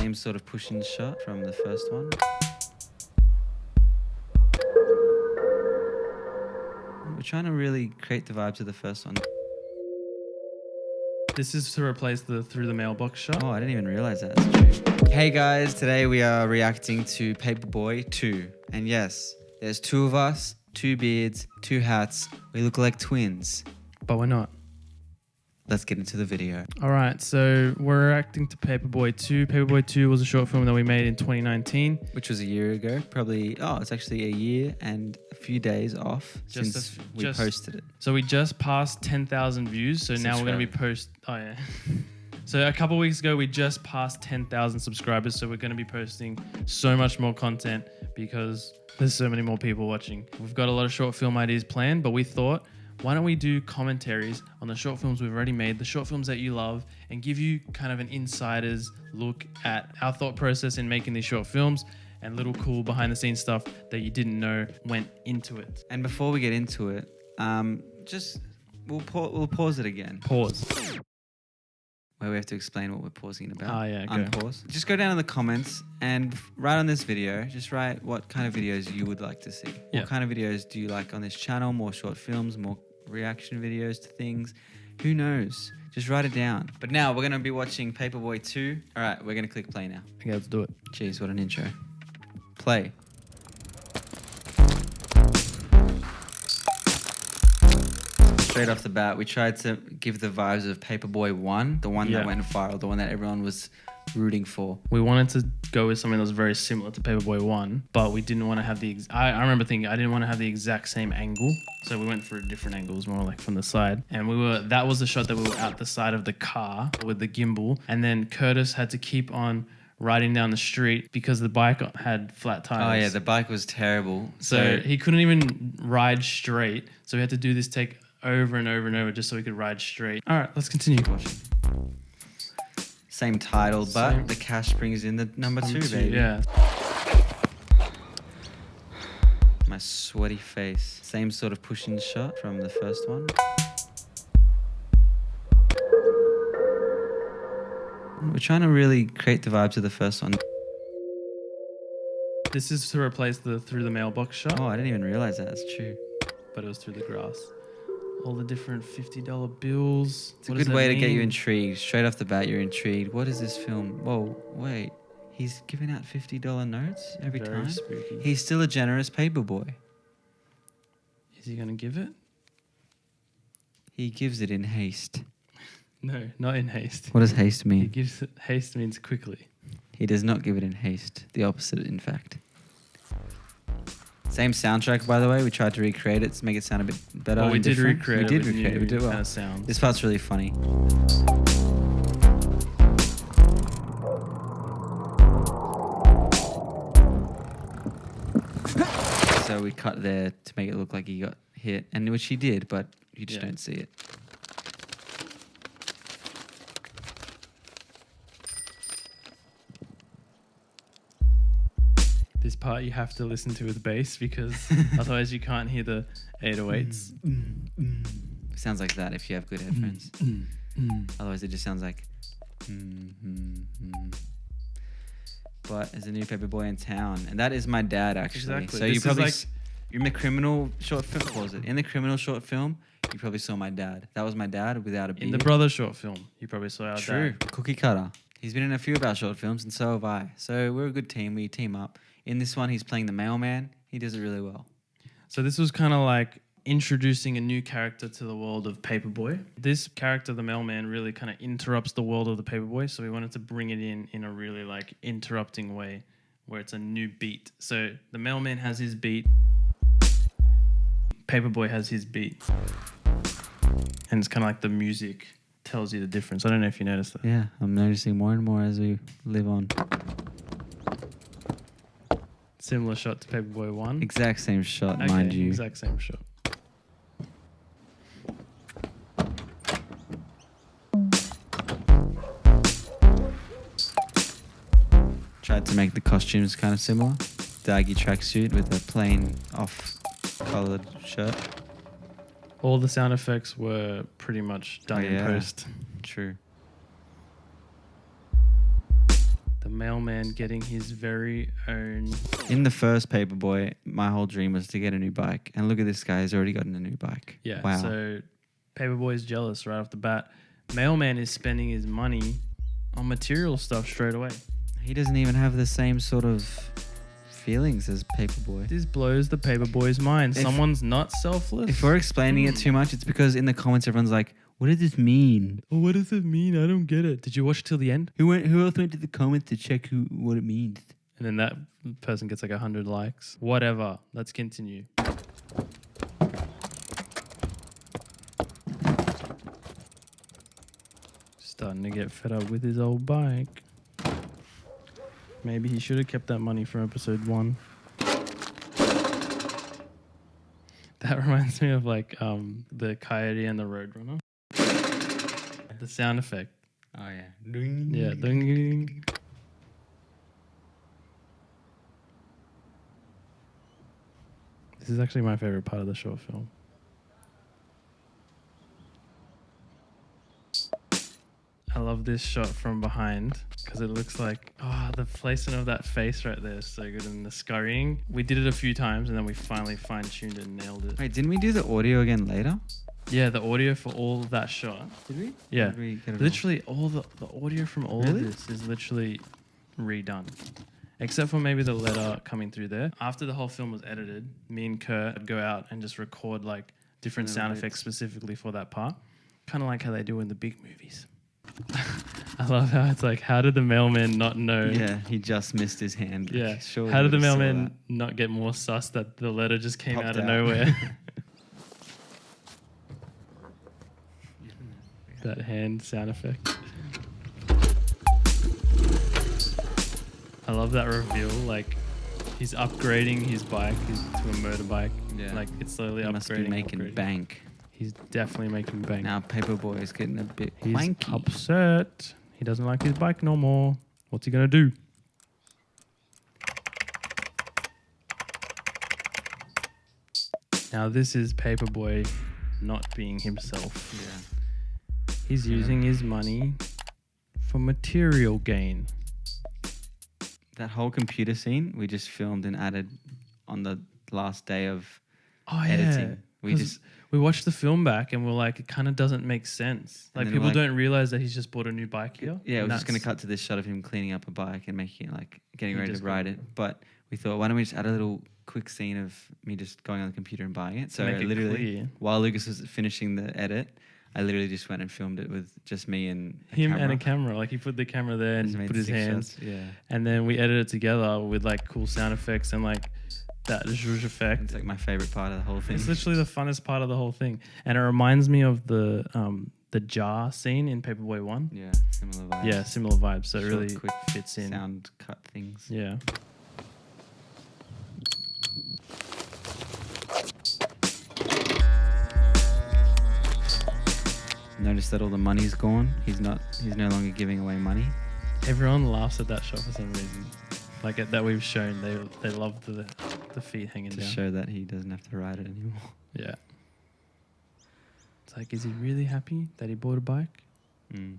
Same sort of push-in shot from the first one. We're trying to really create the vibes of the first one. This is to replace the through the mailbox shot. Oh, I didn't even realize that. That's true. Hey guys, today we are reacting to Paperboy 2. And yes, there's two of us, two beards, two hats. We look like twins. But we're not. Let's get into the video. All right, so we're reacting to Paperboy 2. Paperboy 2 was a short film that we made in 2019. Which was a year ago. Probably, it's actually a year and a few days off since we posted it. So we just passed 10,000 views. So now we're going to be So a couple weeks ago, we just passed 10,000 subscribers. So we're going to be posting so much more content because there's so many more people watching. We've got a lot of short film ideas planned, but we thought, why don't we do commentaries on the short films we've already made, the short films that you love, and give you kind of an insider's look at our thought process in making these short films and little cool behind the scenes stuff that you didn't know went into it. And before we get into it, we'll pause it again. Pause. Where we have to explain what we're pausing about. Oh, yeah, go. Unpause. Just go down in the comments and write on this video, just write what kind of videos you would like to see. Yeah. What kind of videos do you like on this channel? More short films, more reaction videos to things. Who knows? Just write it down. But now we're going to be watching Paperboy 2. All right, we're going to click play now. Okay, let's do it. Jeez, what an intro. Play. Straight off the bat, we tried to give the vibes of Paperboy 1, the one that went viral, the one that everyone was rooting for. We wanted to go with something that was very similar to Paperboy 1, but we didn't want to have the... I remember thinking I didn't want to have the exact same angle, so we went for different angles, more like from the side. And that was the shot that we were out the side of the car with the gimbal, and then Curtis had to keep on riding down the street because the bike had flat tires. Oh yeah, the bike was terrible. So he couldn't even ride straight, so we had to do this take over and over and over just so we could ride straight. All right, let's continue. Same title, but the cash brings in the number two, baby. Yeah. My sweaty face. Same sort of push-in shot from the first one. We're trying to really create the vibes of the first one. This is to replace the through the mailbox shot. Oh, I didn't even realize that. That's true. But it was through the grass. All the different $50 bills. It's a good way to get you intrigued. Straight off the bat, you're intrigued. What is this film? Whoa, wait. He's giving out $50 notes every time? Spooky. He's still a generous paperboy. Is he going to give it? He gives it in haste. No, not in haste. What does haste He mean? gives it, haste means quickly. He does not give it in haste. The opposite, in fact. Same soundtrack, by the way. We tried to recreate it to make it sound a bit better. Well, we did recreate it. We did recreate it. We did well. Kind of sounds. This part's really funny. So we cut there to make it look like he got hit, and which he did, but you just don't see it. This part you have to listen to with bass because otherwise you can't hear the 808s. It sounds like that if you have good headphones. Otherwise it just sounds like But there's a new Paperboy in town, and that is my dad actually. Exactly. So you probably in the criminal short film, what was it? In the criminal short film, you probably saw my dad. That was my dad without a beard. In the brother short film, you probably saw our True. dad. Cookie cutter. He's been in a few of our short films, and so have I. So we're a good team. We team up. In this one, he's playing the mailman. He does it really well. So this was kind of like introducing a new character to the world of Paperboy. This character, the mailman, really kind of interrupts the world of the Paperboy. So we wanted to bring it in a really like interrupting way where it's a new beat. So the mailman has his beat. Paperboy has his beat. And it's kind of like the music tells you the difference. I don't know if you noticed that. Yeah, I'm noticing more and more as we live on. Similar shot to Paperboy 1. Exact same shot, mind you. Exact same shot. Tried to make the costumes kind of similar. Daggy tracksuit with a plain off-colored shirt. All the sound effects were pretty much done in post. True. The mailman getting his very own. In the first Paperboy, my whole dream was to get a new bike. And look at this guy, he's already gotten a new bike. Yeah. Wow. So Paperboy is jealous right off the bat. Mailman is spending his money on material stuff straight away. He doesn't even have the same sort of feelings as Paperboy. This blows the Paperboy's mind. If- Someone's not selfless. If we're explaining it too much, it's because in the comments everyone's like, what does this mean? Oh, what does it mean? I don't get it. Did you watch till the end? Who else went to the comments to check what it means? And then that person gets like 100 likes. Whatever. Let's continue. Starting to get fed up with his old bike. Maybe he should have kept that money from episode 1. That reminds me of like the Coyote and the Roadrunner. The sound effect. Oh, yeah. Yeah. Ding. This is actually my favorite part of the short film. I love this shot from behind because it looks like, the placement of that face right there is so good. And the scurrying, we did it a few times and then we finally fine-tuned it and nailed it. Wait, didn't we do the audio again later? Yeah, the audio for all of that shot. Did we? Yeah. Or did we get it Literally all the audio from all Really? of this is literally redone. Except for maybe the letter coming through there. After the whole film was edited, me and Kurt would go out and just record like different sound effects specifically for that part. Kind of like how they do in the big movies. I love how it's like, how did the mailman not know? Yeah, he just missed his hand. Yeah. Surely How did the we saw mailman not get more sus that the letter just came Popped out of out. nowhere? That hand sound effect. I love that reveal. Like, he's upgrading his bike to a motorbike. Yeah. Like, it's slowly He upgrading. must be making upgrading. bank. He's definitely making bank. Now Paperboy is getting a bit He's clanky. upset. He doesn't like his bike no more. What's he gonna do? Now this is Paperboy not being himself. Yeah. He's using his money for material gain. That whole computer scene we just filmed and added on the last day of Oh editing. yeah. We just We watched the film back and we're like, it kind of doesn't make sense. And Like then people like- don't realize that he's just bought a new bike here. yeah, And we're just gonna that's- cut to this shot of him cleaning up a bike and making it like getting He ready just to ride got- it. But we thought, why don't we just add a little quick scene of me just going on the computer and buying it? So make it literally, clear. while Lucas was finishing the edit, I literally just went and filmed it with just me and Him camera. and a camera. Like he put the camera there Just and made put his 6 hands. shots. Yeah, And then we edited it together with like cool sound effects and like that zhuzh effect. it's like my favorite part of the whole thing. It's literally the funnest part of the whole thing. And it reminds me of the jar scene in Paperboy 1. Yeah, similar vibes. Yeah, similar vibes. So it Short, really quick fits in. sound cut things. Yeah. Notice that all the money's gone. He's no longer giving away money. Everyone laughs at that shot for some reason. Like that we've shown, they love the feet hanging To down. show that he doesn't have to ride it anymore. Yeah. It's like, is he really happy that he bought a bike? Mm.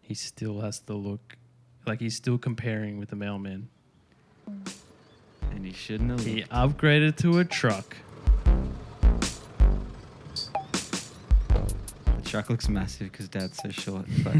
He still has to look like he's still comparing with the mailman. And he shouldn't have. He looked. upgraded to a truck. The truck looks massive because Dad's so short. But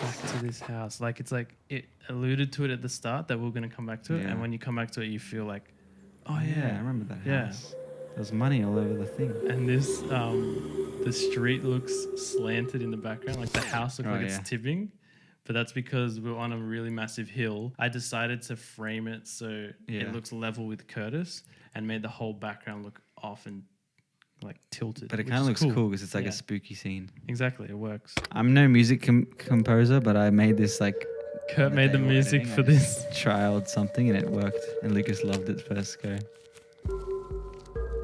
Back to this house. Like it's like it alluded to it at the start that we're gonna come back to it, Yeah. and when you come back to it, you feel like, oh I yeah. remember that Yeah. house. There's money all over the thing. And this, the street looks slanted in the background, like the house looks Oh, like yeah. it's tipping. But that's because we're on a really massive hill. I decided to frame it so Yeah. it looks level with Curtis, and made the whole background look off and like tilted. But it which kind of is looks cool because it's like Yeah. a spooky scene. Exactly, it works. I'm no music composer, but I made this like Kurt made the day music editing, for I this. trialed something and it worked. And Lucas loved it first go.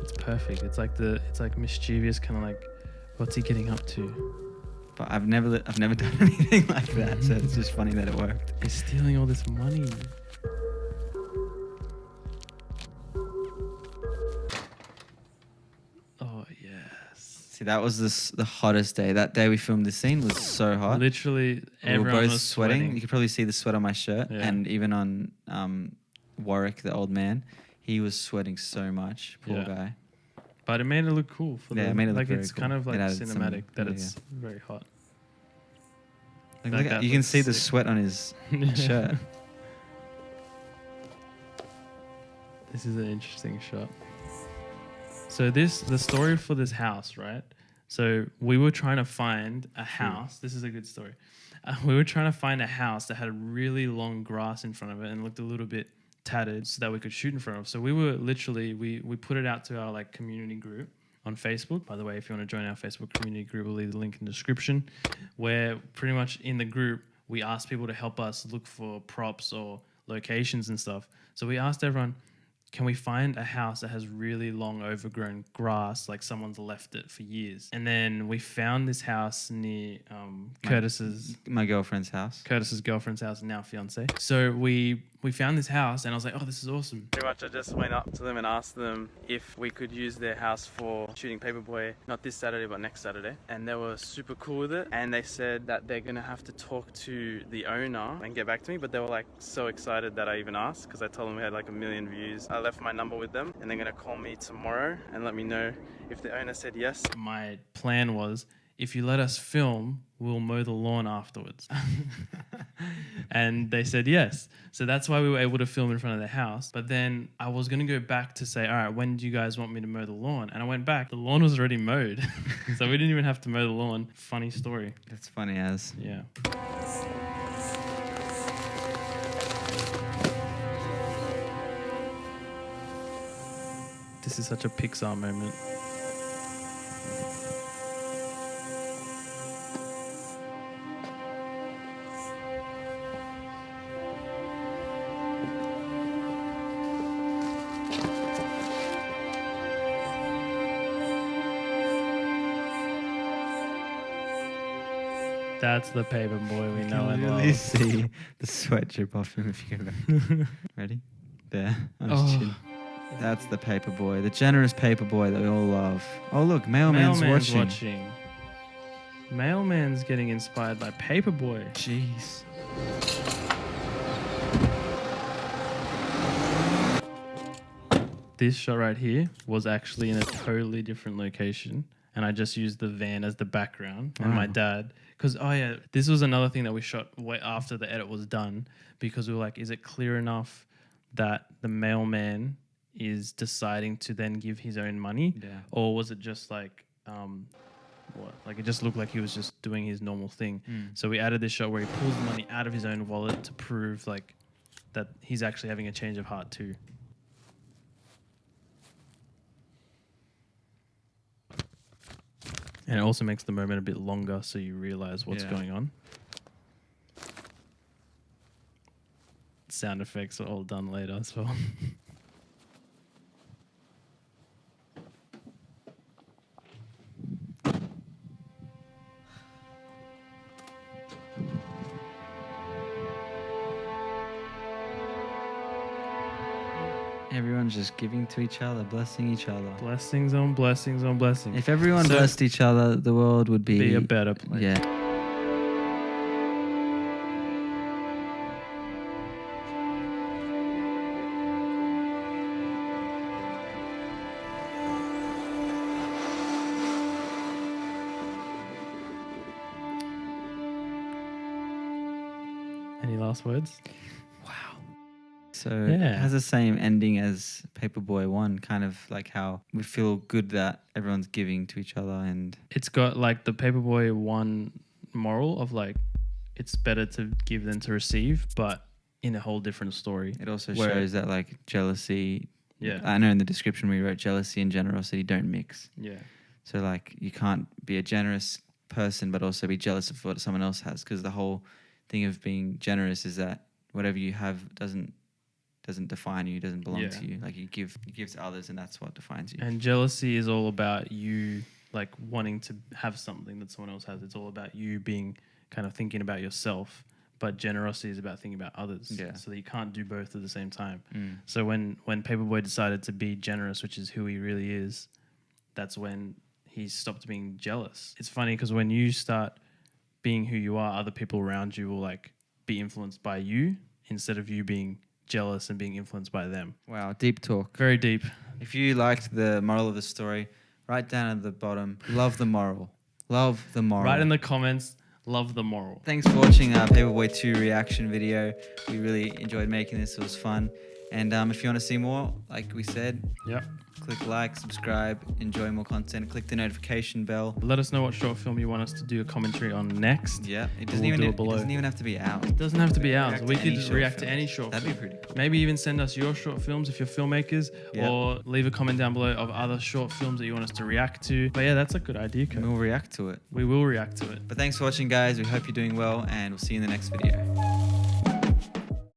It's perfect. It's like mischievous, kind of like, what's he getting up to? But I've never done anything like that, so it's just funny that it worked. He's stealing all this money. See, that was the hottest day. That day we filmed this scene was so hot. Literally, We were everyone both was sweating. You sweating. could probably see the sweat on my shirt, Yeah. and even on Warwick, the old man, he was sweating so much. Poor Yeah. guy. But it made it look cool. For Yeah, the, it made it look like very it's cool. kind of It like added some- cinematic that yeah, it's very hot. Like, Like look at, that you can looks see the sick. sweat on his shirt. This is an interesting shot. So the story for this house, right? So we were trying to find a house. This is a good story. We were trying to find a house that had really long grass in front of it and looked a little bit tattered so that we could shoot in front of. So we were literally, we put it out to our like community group on Facebook. By the way, if you want to join our Facebook community group, we'll leave the link in the description, where pretty much in the group, we asked people to help us look for props or locations and stuff. So we asked everyone, can we find a house that has really long overgrown grass, like someone's left it for years? And then we found this house near Curtis's My girlfriend's house. girlfriend's house, now fiance. So we found this house, and I was like, oh, this is awesome. Pretty much, I just went up to them and asked them if we could use their house for shooting Paperboy, not this Saturday, but next Saturday. And they were super cool with it. And they said that they're gonna have to talk to the owner and get back to me. But they were like so excited that I even asked, because I told them we had like 1 million views. I left my number with them, and they're gonna call me tomorrow and let me know if the owner said yes. My plan was, if you let us film, we'll mow the lawn afterwards. And they said yes. So that's why we were able to film in front of the house. But then I was going to go back to say, all right, when do you guys want me to mow the lawn? And I went back. The lawn was already mowed. So we didn't even have to mow the lawn. Funny story. That's funny as. Yeah. This is such a Pixar moment. That's the paper boy we know and Really love. see the sweat drip off him if you go back. Ready? There. On his chin. That's the paper boy, the generous paper boy that we all love. Oh look, Mailman's watching. Mailman's getting inspired by Paperboy. Jeez. This shot right here was actually in a totally different location, and I just used the van as the background and my Wow. dad. Because, oh yeah, this was another thing that we shot way after the edit was done, because we were like, is it clear enough that the mailman is deciding to then give his own money? Yeah. Or was it just like, what? Like it just looked like he was just doing his normal thing. So we added this shot where he pulls the money out of his own wallet to prove like that he's actually having a change of heart too. And it also makes the moment a bit longer so you realize what's Yeah. going on. Sound effects are all done later as well. Everyone's just giving to each other, blessing each other. Blessings on blessings on blessings. If everyone So- blessed each other, the world would Be a better place. Yeah. Any last words? So Yeah. it has the same ending as Paperboy 1, kind of like how we feel good that everyone's giving to each other and It's got like the Paperboy 1 moral of like it's better to give than to receive, but in a whole different story. it also Where- shows that like jealousy. Yeah. I know in the description we wrote jealousy and generosity don't mix. Yeah. So like you can't be a generous person but also be jealous of what someone else has, because the whole thing of being generous is that whatever you have doesn't define you, doesn't belong Yeah. to you. Like you give to others and that's what defines you. And jealousy is all about you like wanting to have something that someone else has. It's all about you being kind of thinking about yourself. But generosity is about thinking about others. Yeah. So that you can't do both at the same time. Mm. So when Paperboy decided to be generous, which is who he really is, that's when he stopped being jealous. It's funny because when you start being who you are, other people around you will like be influenced by you instead of you being jealous and being influenced by them. Wow, deep talk. Very deep. If you liked the moral of the story, write down at the bottom, love the moral. Love the moral. Write in the comments, love the moral. Thanks for watching our Paperboy 2 reaction video. We really enjoyed making this. It was fun. And if you want to see more, like we said, Yep. click like, subscribe, enjoy more content, click the notification bell. Let us know what short film you want us to do a commentary on next. Yeah, it doesn't, We'll even, do it it below. doesn't even have to be ours. It doesn't have to be ours. We to any could short react to films. any short That'd film. be pretty cool. Maybe even send us your short films if you're filmmakers, Yep. or leave a comment down below of other short films that you want us to react to. But yeah, that's a good idea, And Kurt. we'll react to it. We will react to it. But thanks for watching, guys. We hope you're doing well, and we'll see you in the next video.